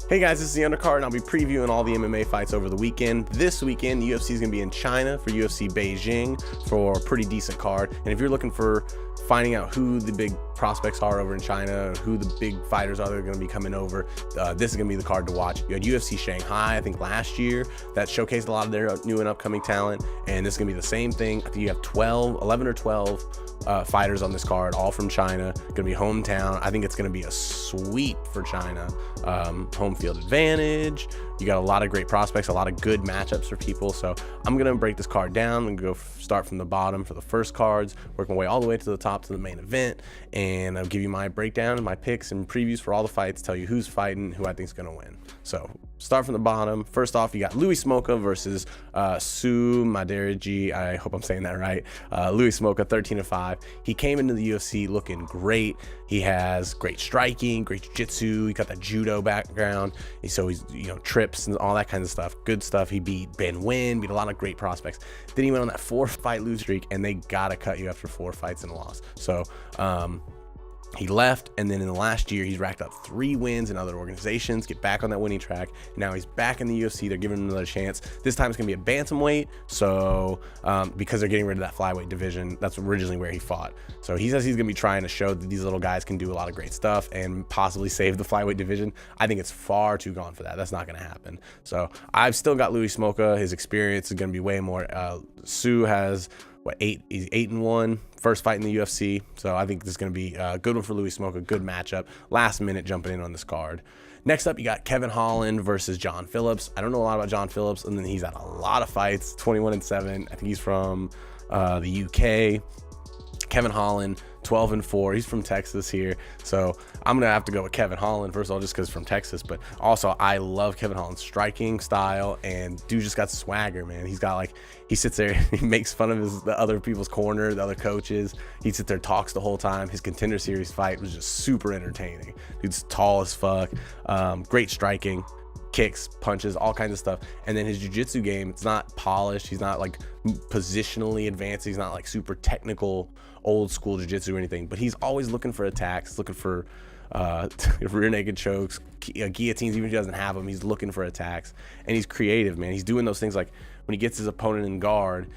Hey guys, this is the Undercard, and I'll be previewing all the MMA fights over the weekend. This weekend, the UFC is going to be in China for UFC Beijing for a pretty decent card. And if you're looking for finding out who the big prospects are over in China, who the big fighters are that are going to be coming over, this is going to be the card to watch. You had UFC Shanghai, I think last year, that showcased a lot of their new and upcoming talent, and this is going to be the same thing. I think you have 11 or 12 fighters on this card, all from China. Going to be hometown. I think it's going to be a sweep for China. Home field advantage. You got a lot of great prospects, a lot of good matchups for people. So I'm going to break this card down and go start from the bottom for the first cards, work my way all the way to the top to the main event, and I'll give you my breakdown and my picks and previews for all the fights, tell you who's fighting, who I think is going to win. So start from the bottom. First off, you got Louis Smolka versus Su Maderji. I hope I'm saying that right. Louis Smolka, 13-5. He came into the UFC looking great. He has great striking, great jiu-jitsu. He got that judo background. So he's, trips and all that kind of stuff. Good stuff. He beat Ben Nguyen, beat a lot of great prospects. Then he went on that 4-fight lose streak, and they got to cut you after 4 fights and a loss. So, he left, and then in the last year, he's racked up 3 wins in other organizations, get back on that winning track. Now he's back in the UFC. They're giving him another chance. This time it's going to be a bantamweight, so because they're getting rid of that flyweight division, that's originally where he fought. So he says he's going to be trying to show that these little guys can do a lot of great stuff and possibly save the flyweight division. I think it's far too gone for that. That's not going to happen. So I've still got Louis Smolka. His experience is going to be way more. Su has... he's 8-1, first fight in the UFC. So I think this is going to be a good one for Louis Smolka, good matchup. Last minute jumping in on this card. Next up, you got Kevin Holland versus John Phillips. I don't know a lot about John Phillips, and then he's had a lot of fights, 21-7. I think he's from the UK. Kevin Holland, 12-4. He's from Texas here, so I'm gonna have to go with Kevin Holland first of all, just because from Texas, but also I love Kevin Holland's striking style, and dude just got swagger, man. He's got he sits there, he makes fun of the other people's corner, the other coaches. He sits there, talks the whole time. His Contender Series fight was just super entertaining. Dude's tall as fuck, great striking, kicks, punches, all kinds of stuff. And then his jiu-jitsu game, it's not polished. He's not positionally advanced. He's not super technical old school jiu-jitsu or anything, but he's always looking for attacks, looking for rear naked chokes, guillotines. Even if he doesn't have them, he's looking for attacks, and he's creative, man. He's doing those things like when he gets his opponent in guard,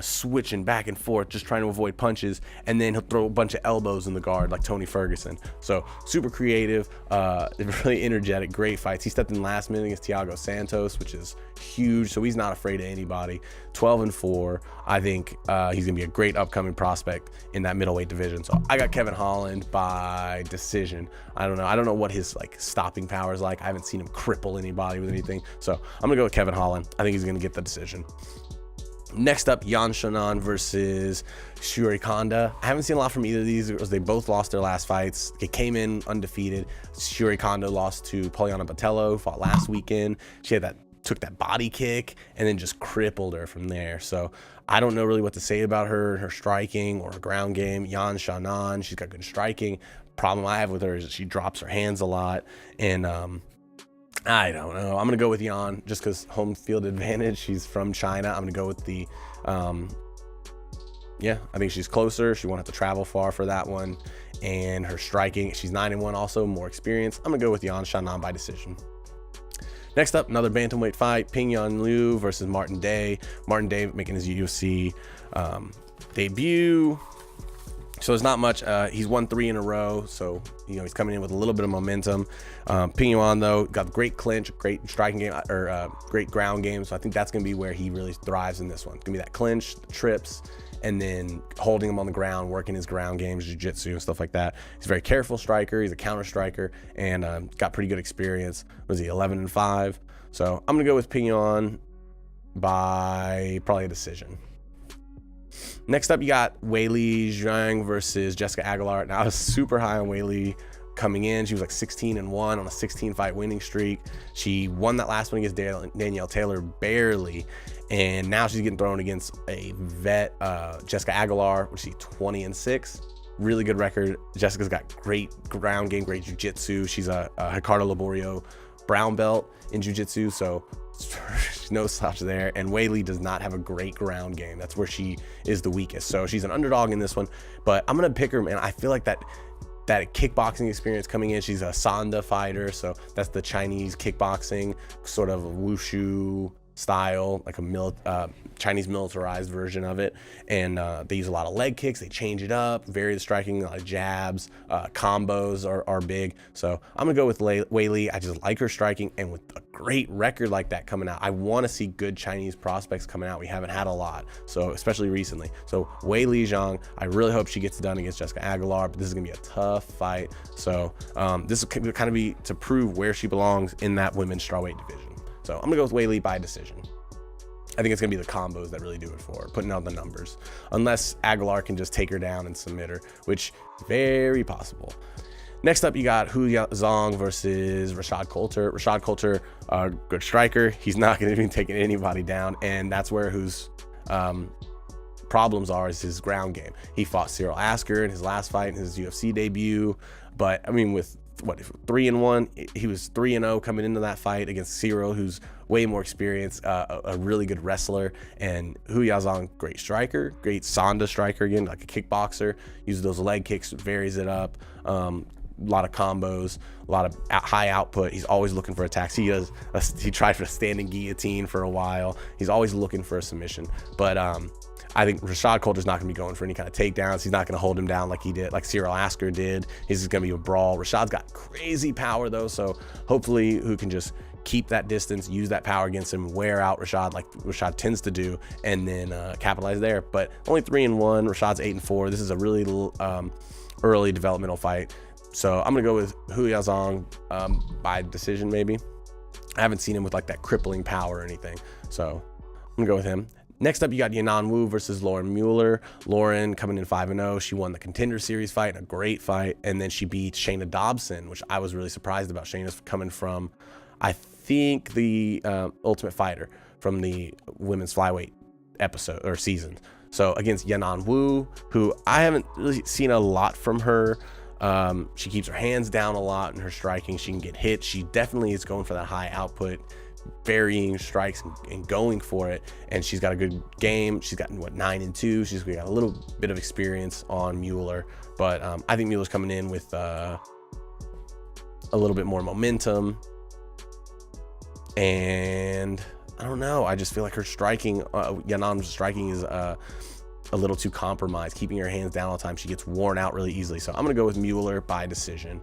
switching back and forth, just trying to avoid punches, and then he'll throw a bunch of elbows in the guard like Tony Ferguson. So super creative, really energetic, great fights. He stepped in last minute against Thiago Santos, which is huge. So he's not afraid of anybody. 12-4. I think he's gonna be a great upcoming prospect in that middleweight division. So I got Kevin Holland by decision. I don't know what his stopping power is like. I haven't seen him cripple anybody with anything. So I'm gonna go with Kevin Holland. I think he's gonna get the decision. Next up, Xiaonan versus Cherie Conda. I haven't seen a lot from either of these because they both lost their last fights. They came in undefeated. Cherie Conda lost to Poliana Botello, fought last weekend. She had took that body kick and then just crippled her from there. So I don't know really what to say about her striking or her ground game. Xiaonan, she's got good striking. Problem I have with her is that she drops her hands a lot, and I don't know. I'm going to go with Yan just because home field advantage. She's from China. I'm going to go with the, I think she's closer. She won't have to travel far for that one. And her striking, she's 9-1 also, more experience. I'm going to go with Yan Xiaonan by decision. Next up, another bantamweight fight, Ping Yan Liu versus Martin Day. Martin Day making his UFC debut. So there's not much. He's won 3 in a row, so he's coming in with a little bit of momentum. Ping Yuan though got great clinch, great striking game, or great ground game. So I think that's gonna be where he really thrives in this one. It's gonna be that clinch, trips, and then holding him on the ground, working his ground games, jiu-jitsu and stuff like that. He's a very careful striker. He's a counter striker, and got pretty good experience. Was he 11-5? So I'm gonna go with Ping Yuan by probably a decision. Next up, you got Weili Zhang versus Jessica Aguilar. Now, I was super high on Weili coming in. She was 16-1 on a 16-fight winning streak. She won that last one against Danielle Taylor barely, and now she's getting thrown against a vet, Jessica Aguilar, which is 20-6. Really good record. Jessica's got great ground game, great jiu-jitsu. She's a Ricardo Laborio brown belt in jiu-jitsu, so no slouch there. And Weili does not have a great ground game. That's where she is the weakest. So she's an underdog in this one, but I'm gonna pick her, man. I feel like that that kickboxing experience coming in. She's a Sanda fighter, so that's the Chinese kickboxing sort of wushu style, like a Chinese militarized version of it. And they use a lot of leg kicks, they change it up, vary the striking, a lot of jabs, combos are big. So I'm gonna go with Wei Li. I just like her striking, and with a great record like that coming out, I want to see good Chinese prospects coming out. We haven't had a lot, so especially recently. So Wei Li Zhang, I really hope she gets it done against Jessica Aguilar, but this is gonna be a tough fight. So this will kind of be to prove where she belongs in that women's strawweight division. So I'm gonna go with Wei Li by decision. I think it's gonna be the combos that really do it for her, putting out the numbers, unless Aguilar can just take her down and submit her, which is very possible. Next up, you got Yaozong versus Rashad Coulter. Rashad Coulter, good striker. He's not gonna be taking anybody down, and that's where whose problems are is his ground game. He fought Cyril Asker in his last fight in his UFC debut, but I mean, with what, 3-1, he was 3-0 coming into that fight against Cyril, who's way more experienced, a really good wrestler. And Yaozong, great striker, great Sanda striker, again, like a kickboxer, uses those leg kicks, varies it up, a lot of combos, a lot of high output. He's always looking for attacks. He tried for a standing guillotine for a while. He's always looking for a submission, but I think Rashad Coulter's not going to be going for any kind of takedowns. He's not going to hold him down like he did, like Cyril Asker did. He's just going to be a brawl. Rashad's got crazy power though, so hopefully who can just keep that distance, use that power against him, wear out Rashad like Rashad tends to do, and then capitalize there. But only 3-1. Rashad's 8-4. This is a really early developmental fight, so I'm gonna go with Yaozong by decision maybe. I haven't seen him with like that crippling power or anything, so I'm gonna go with him. Next up, you got Yanan Wu versus Lauren Muller. Lauren coming in 5-0. She won the Contender Series fight, a great fight, and then she beat Shayna Dobson, which I was really surprised about. Shayna's coming from, I think, the Ultimate Fighter, from the women's flyweight episode or season. So against Yanan Wu, who I haven't really seen a lot from her. She keeps her hands down a lot in her striking. She can get hit. She definitely is going for that high output, varying strikes and going for it. And she's got a good game. She's got, what, 9-2. She's got a little bit of experience on Mueller, but I think Mueller's coming in with a little bit more momentum. And I don't know, I just feel like her striking, Yanan's striking is a little too compromised, keeping her hands down all the time. She gets worn out really easily. So I'm gonna go with Mueller by decision.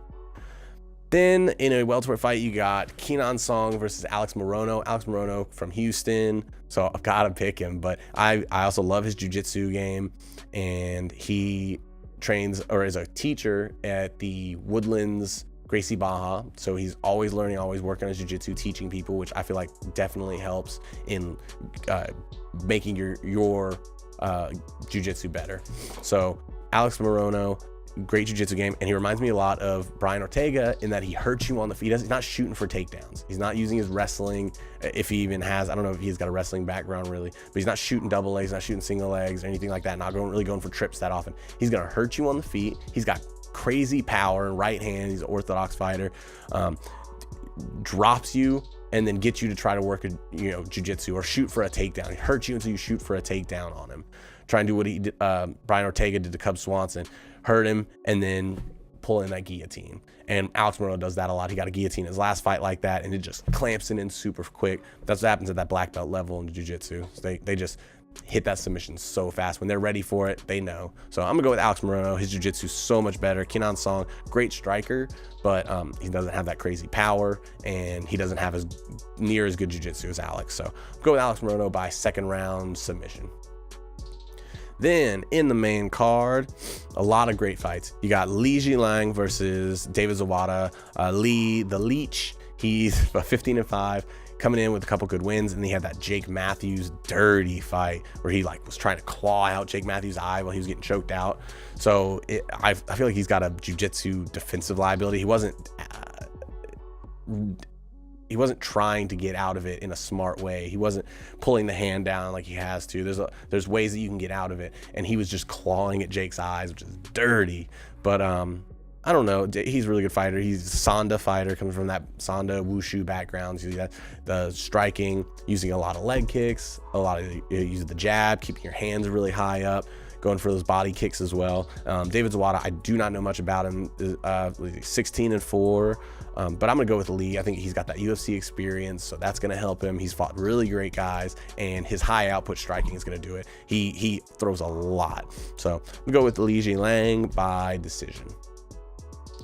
Then in a welterweight fight, you got Keenon Song versus Alex Morono. Alex Morono from Houston, so I've got to pick him. But I also love his jiu-jitsu game, and he trains or is a teacher at the Woodlands Gracie Baja. So he's always learning, always working on his jiu-jitsu, teaching people, which I feel like definitely helps in making your jiu-jitsu better. So Alex Morono, great jiu-jitsu game, and he reminds me a lot of Brian Ortega in that he hurts you on the feet. He's not shooting for takedowns. He's not using his wrestling, if he even has. I don't know if he's got a wrestling background really, but he's not shooting double legs, not shooting single legs or anything like that. Not really going for trips that often. He's gonna hurt you on the feet. He's got crazy power and right hand. He's an orthodox fighter. Drops you and then gets you to try to work a jiu-jitsu or shoot for a takedown. He hurts you until you shoot for a takedown on him. Try and do what he did, Brian Ortega did to Cub Swanson. Hurt him and then pull in that guillotine. And Alex Morono does that a lot. He got a guillotine in his last fight like that, and it just clamps it in super quick. That's what happens at that black belt level in jiu-jitsu. So they just hit that submission so fast. When they're ready for it, they know. So I'm gonna go with Alex Morono. His jiu-jitsu is so much better. Keenon Song, great striker, but he doesn't have that crazy power, and he doesn't have near as good jiu-jitsu as Alex. So go with Alex Morono by second round submission. Then in the main card, a lot of great fights. You got Liang versus David Zawada. The Leech, he's 15-5, coming in with a couple good wins, and he had that Jake Matthews dirty fight where he was trying to claw out Jake Matthews' eye while he was getting choked out. So I feel like he's got a jiu-jitsu defensive liability. He wasn't trying to get out of it in a smart way. He wasn't pulling the hand down like he has to. There's ways that you can get out of it, and he was just clawing at Jake's eyes, which is dirty. But I don't know. He's a really good fighter. He's a Sanda fighter, coming from that Sanda Wushu background. The striking, using a lot of leg kicks, using the jab, keeping your hands really high up, going for those body kicks as well. David Zawada, I do not know much about him. 16-4, but I'm gonna go with Lee. I think he's got that UFC experience, so that's gonna help him. He's fought really great guys, and his high output striking is gonna do it. He throws a lot, so I'm gonna go with Liang by decision.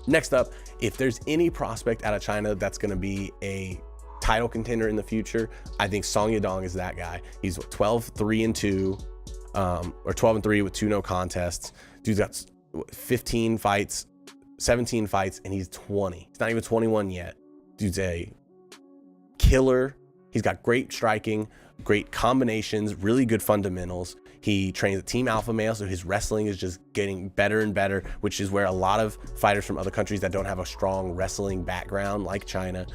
Next up, if there's any prospect out of China that's gonna be a title contender in the future, I think Song Yadong is that guy. He's 12-3-2, or 12-3 with 2 no contests. Dude's got 15 fights, 17 fights, and he's 20. He's not even 21 yet. Dude's a killer. He's got great striking, great combinations, really good fundamentals. He trains at Team Alpha Male, so his wrestling is just getting better and better, which is where a lot of fighters from other countries that don't have a strong wrestling background, like China,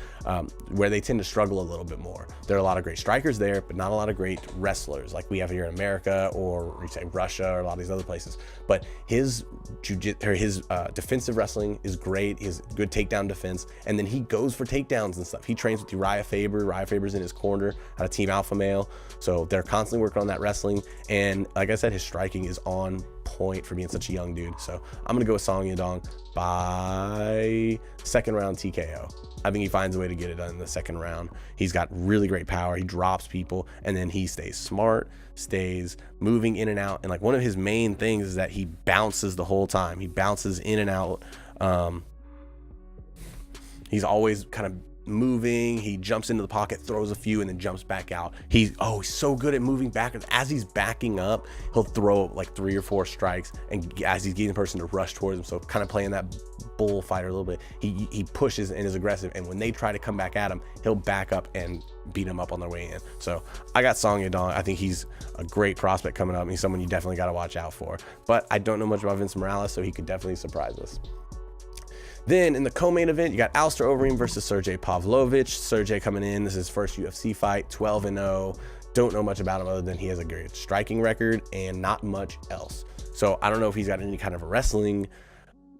where they tend to struggle a little bit more. There are a lot of great strikers there, but not a lot of great wrestlers like we have here in America, or you say Russia, or a lot of these other places. But his defensive wrestling is great. He has good takedown defense, and then he goes for takedowns and stuff. He trains with Uriah Faber. Uriah Faber's in his corner out of Team Alpha Male, so they're constantly working on that wrestling. And like I said, his striking is on point for being such a young dude. So I'm gonna go with Song Yadong by second round TKO. I think he finds a way to get it done in the second round. He's got really great power. He drops people, and then he stays smart, stays moving in and out. And like, one of his main things is that he bounces the whole time. He bounces in and out. He's always kind of moving. He jumps into the pocket, throws a few, and then jumps back out. He's so good at moving back. As he's backing up, he'll throw like 3 or 4 strikes, and as he's getting the person to rush towards him, so kind of playing that bullfighter a little bit, he pushes and is aggressive, and when they try to come back at him, he'll back up and beat him up on their way in. So I got Song Yadong. I think he's a great prospect coming up. He's someone you definitely got to watch out for, but I don't know much about Vince Morales, so he could definitely surprise us. Then in the co-main event, you got Alistair Overeem versus Sergey Pavlovich. Sergey coming in, this is his first UFC fight, 12-0. Don't know much about him other than he has a great striking record and not much else. So I don't know if he's got any kind of a wrestling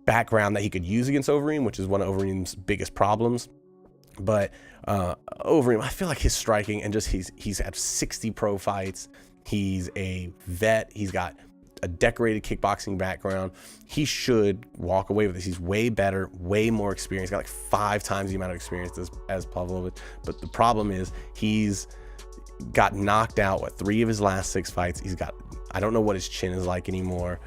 background that he could use against Overeem, which is one of Overeem's biggest problems. But Overeem, I feel like his striking, and just he's had 60 pro fights. He's a vet. He's got a decorated kickboxing background. He should walk away with this. He's way better, way more experienced. Got like 5 times the amount of experience as Pavlovich. But the problem is he's got knocked out 3 of his last 6 fights. He's got, I don't know what his chin is like anymore.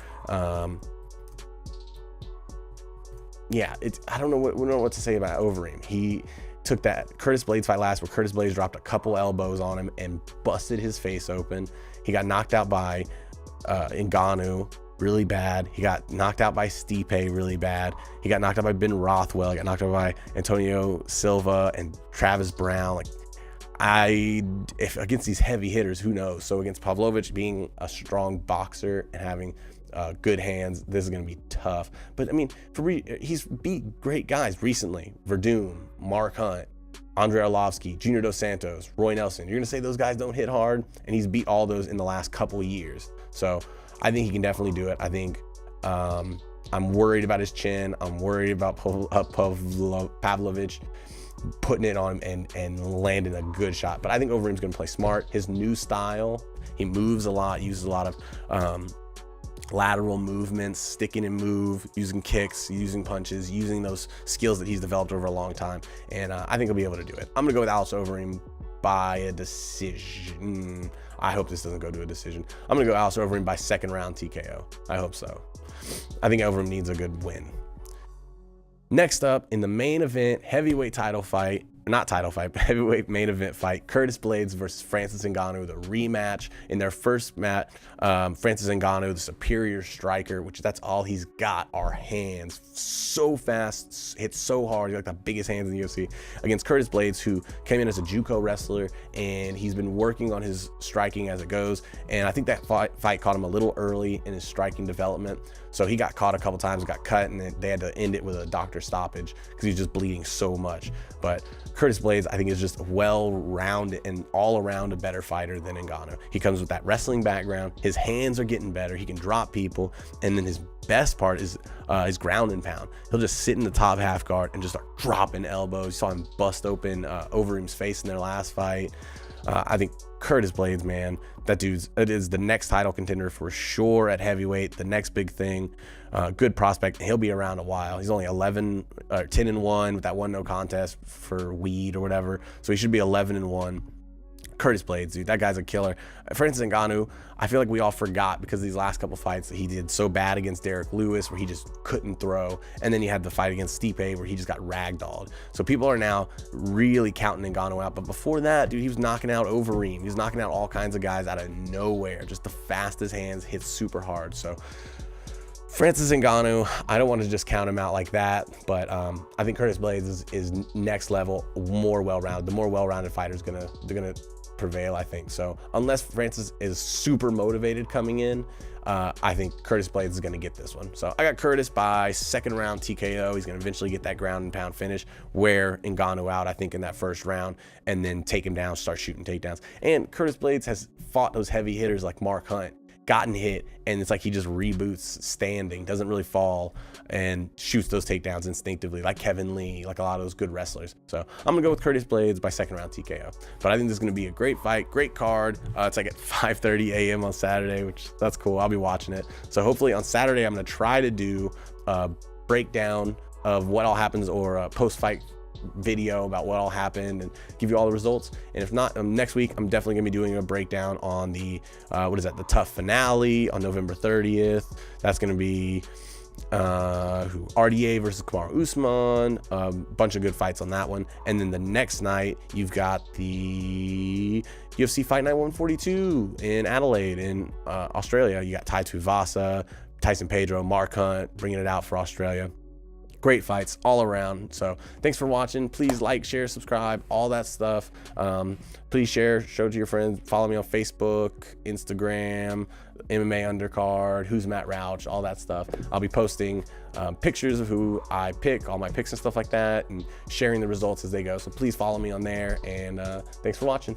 Yeah, I don't know what to say about Overeem. He took that Curtis Blaydes fight last, where Curtis Blaydes dropped a couple elbows on him and busted his face open. He got knocked out by Ngannou really bad. He got knocked out by Stipe really bad. He got knocked out by Ben Rothwell. He got knocked out by Antonio Silva and Travis Brown. Like, if against these heavy hitters, who knows? So against Pavlovich, being a strong boxer and having good hands, this is going to be tough. But I mean, he's beat great guys recently: Verdun, Mark Hunt, Andrei Arlovsky, Junior Dos Santos, Roy Nelson. You're going to say those guys don't hit hard? And he's beat all those in the last couple of years. So I think he can definitely do it. I think I'm worried about his chin. I'm worried about Pavlovich putting it on him and landing a good shot. But I think Overeem's going to play smart. His new style, he moves a lot, uses a lot of lateral movements, sticking and move, using kicks, using punches, using those skills that he's developed over a long time. And I think he'll be able to do it. I'm going to go with Alistair Overeem by a decision. I hope this doesn't go to a decision. I'm going to go Alistair Overeem by second round TKO. I hope so. I think Overeem needs a good win. Next up, in the main event, heavyweight title fight, not title fight, but heavyweight main event fight, Curtis Blaydes versus Francis Ngannou, the rematch. In their first match, Francis Ngannou, the superior striker, which that's all he's got, are hands. So fast, hits so hard, he's like the biggest hands in the UFC, against Curtis Blaydes, who came in as a JUCO wrestler, and he's been working on his striking as it goes. And I think that fight caught him a little early in his striking development. So he got caught a couple times, got cut, and then they had to end it with a doctor stoppage because he's just bleeding so much. But Curtis Blaydes, I think, is just well-rounded and all-around a better fighter than Ngannou. He comes with that wrestling background. His hands are getting better. He can drop people. And then his best part is his ground and pound. He'll just sit in the top half guard and just start dropping elbows. You saw him bust open Overeem's face in their last fight. I think Curtis Blaydes, man, it is the next title contender for sure at heavyweight, the next big thing. Good prospect. He'll be around a while. He's only 10-1 with that one no contest for weed or whatever. So he should be 11-1. Curtis Blaydes, dude, that guy's a killer. Francis Ngannou, I feel like we all forgot because of these last couple fights that he did so bad against Derek Lewis where he just couldn't throw, and then you had the fight against Stipe where he just got ragdolled. So people are now really counting Ngannou out, but before that, dude, he was knocking out Overeem. He was knocking out all kinds of guys out of nowhere. Just the fastest hands, hits super hard. So Francis Ngannou, I don't want to just count him out like that, but I think Curtis Blaydes is next level, more well-rounded. The more well-rounded fighter is they're gonna prevail, I think. So unless Francis is super motivated coming in, I think Curtis Blaydes is going to get this one. So I got Curtis by second round TKO. He's going to eventually get that ground and pound finish, wear Ngannou out, I think, in that first round, and then take him down, start shooting takedowns. And Curtis Blaydes has fought those heavy hitters like Mark Hunt, gotten hit, and it's like he just reboots standing, doesn't really fall, and shoots those takedowns instinctively like Kevin Lee, like a lot of those good wrestlers. So I'm gonna go with Curtis Blaydes by second round TKO. But I think this is gonna be a great fight, great card. It's like at 5:30 a.m. on Saturday, which that's cool. I'll be watching it. So hopefully on Saturday I'm gonna try to do a breakdown of what all happens, or a post-fight video about what all happened and give you all the results. And if not, next week I'm definitely gonna be doing a breakdown on the the tough finale on November 30th. That's gonna be RDA versus Kamaru Usman, bunch of good fights on that one. And then the next night you've got the UFC Fight Night 142 in Adelaide in Australia. You got Tai Tuivasa, Tyson Pedro, Mark Hunt bringing it out for Australia. Great fights all around. So thanks for watching. Please like, share, subscribe, all that stuff. Please share, show it to your friends. Follow me on Facebook, Instagram, MMA Undercard, Who's Matt Rouch, all that stuff. I'll be posting pictures of who I pick, all my picks and stuff like that, and sharing the results as they go. So please follow me on there, and thanks for watching.